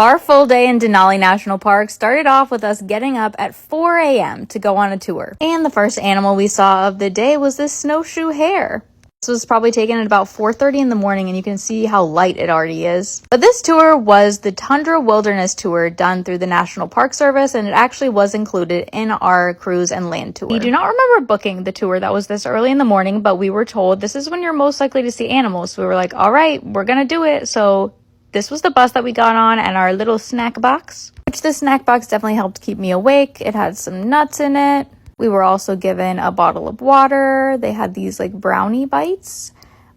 Our full day in Denali National Park started off with us getting up at 4 a.m. to go on a tour. And the first animal we saw of the day was this snowshoe hare. This was probably taken at about 4:30 in the morning, and you can see how light it already is. But this tour was the Tundra Wilderness Tour done through the National Park Service, and it actually was included in our cruise and land tour. We do not remember booking the tour that was this early in the morning, but we were told this is when you're most likely to see animals. So we were like, all right, we're gonna do it. So this was the bus that we got on, and our little snack box, which the snack box definitely helped keep me awake. It had some nuts in it. We were also given a bottle of water. They had these like brownie bites.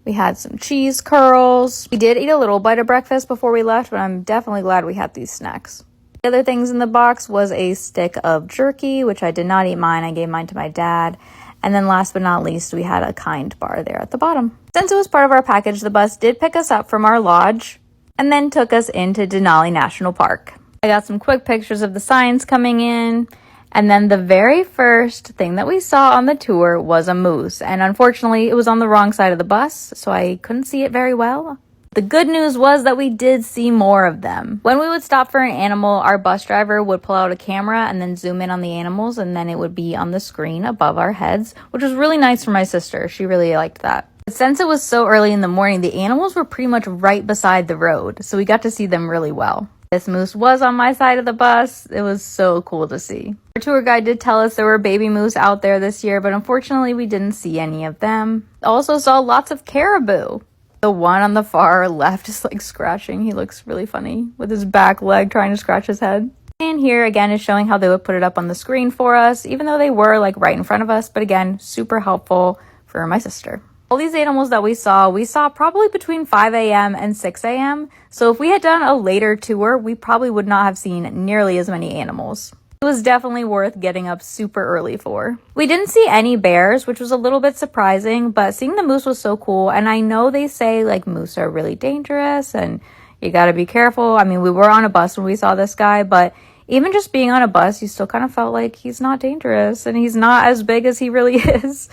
We had some cheese curls. We did eat a little bite of breakfast before we left, but I'm definitely glad we had these snacks. The other things in the box was a stick of jerky, which I did not eat mine. I gave mine to my dad. And then last but not least, we had a Kind bar there at the bottom. Since it was part of our package, the bus did pick us up from our lodge and then took us into Denali National Park. I got some quick pictures of the signs coming in. And then the very first thing that we saw on the tour was a moose. And unfortunately, it was on the wrong side of the bus, so I couldn't see it very well. The good news was that we did see more of them. When we would stop for an animal, our bus driver would pull out a camera and then zoom in on the animals, and then it would be on the screen above our heads, which was really nice for my sister. She really liked that. But since it was so early in the morning, the animals were pretty much right beside the road, so we got to see them really well. This moose was on my side of the bus. It was so cool to see. Our tour guide did tell us there were baby moose out there this year, but unfortunately we didn't see any of them. Also saw lots of caribou. The one on the far left is like scratching. He looks really funny with his back leg trying to scratch his head. And here again is showing how they would put it up on the screen for us, even though they were like right in front of us. But again, super helpful for my sister. All these animals that we saw probably between 5 a.m. and 6 a.m. So if we had done a later tour, we probably would not have seen nearly as many animals. It was definitely worth getting up super early for. We didn't see any bears, which was a little bit surprising, but seeing the moose was so cool. And I know they say like moose are really dangerous and you gotta be careful. I mean, we were on a bus when we saw this guy, but even just being on a bus, you still kind of felt like he's not dangerous and he's not as big as he really is.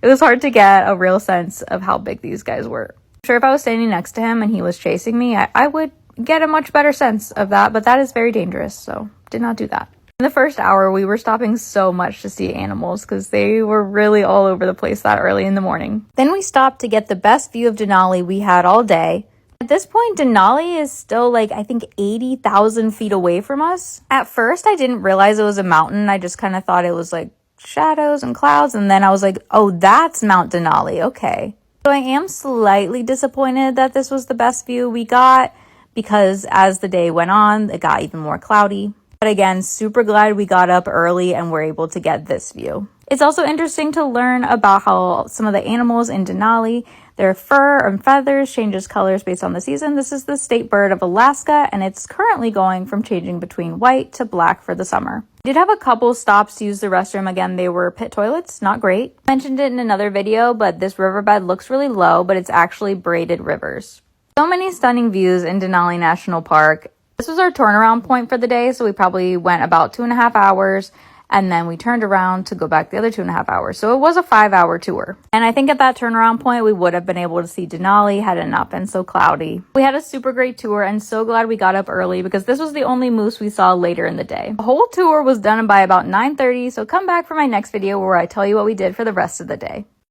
It was hard to get a real sense of how big these guys were. I'm sure if I was standing next to him and he was chasing me, I would get a much better sense of that, but that is very dangerous, so did not do that. In the first hour, we were stopping so much to see animals because they were really all over the place that early in the morning. Then we stopped to get the best view of Denali we had all day. At this point, Denali is still like, I think 80,000 feet away from us. At first, I didn't realize it was a mountain. I just kind of thought it was like shadows and clouds, and then I was like, oh, that's Mount Denali, okay. So I am slightly disappointed that this was the best view we got because as the day went on, it got even more cloudy. But again, super glad we got up early and were able to get this view. It's also interesting to learn about how some of the animals in Denali, their fur and feathers changes colors based on the season. This is the state bird of Alaska, and it's currently going from changing between white to black for the summer. We did have a couple stops to use the restroom. Again, they were pit toilets, not great. I mentioned it in another video, but this riverbed looks really low, but it's actually braided rivers. So many stunning views in Denali National Park. This was our turnaround point for the day, so we probably went about 2.5 hours, and then we turned around to go back the other 2.5 hours. So it was a 5-hour tour. And I think at that turnaround point, we would have been able to see Denali had it not been so cloudy. We had a super great tour and so glad we got up early because this was the only moose we saw later in the day. The whole tour was done by about 9:30, so come back for my next video where I tell you what we did for the rest of the day.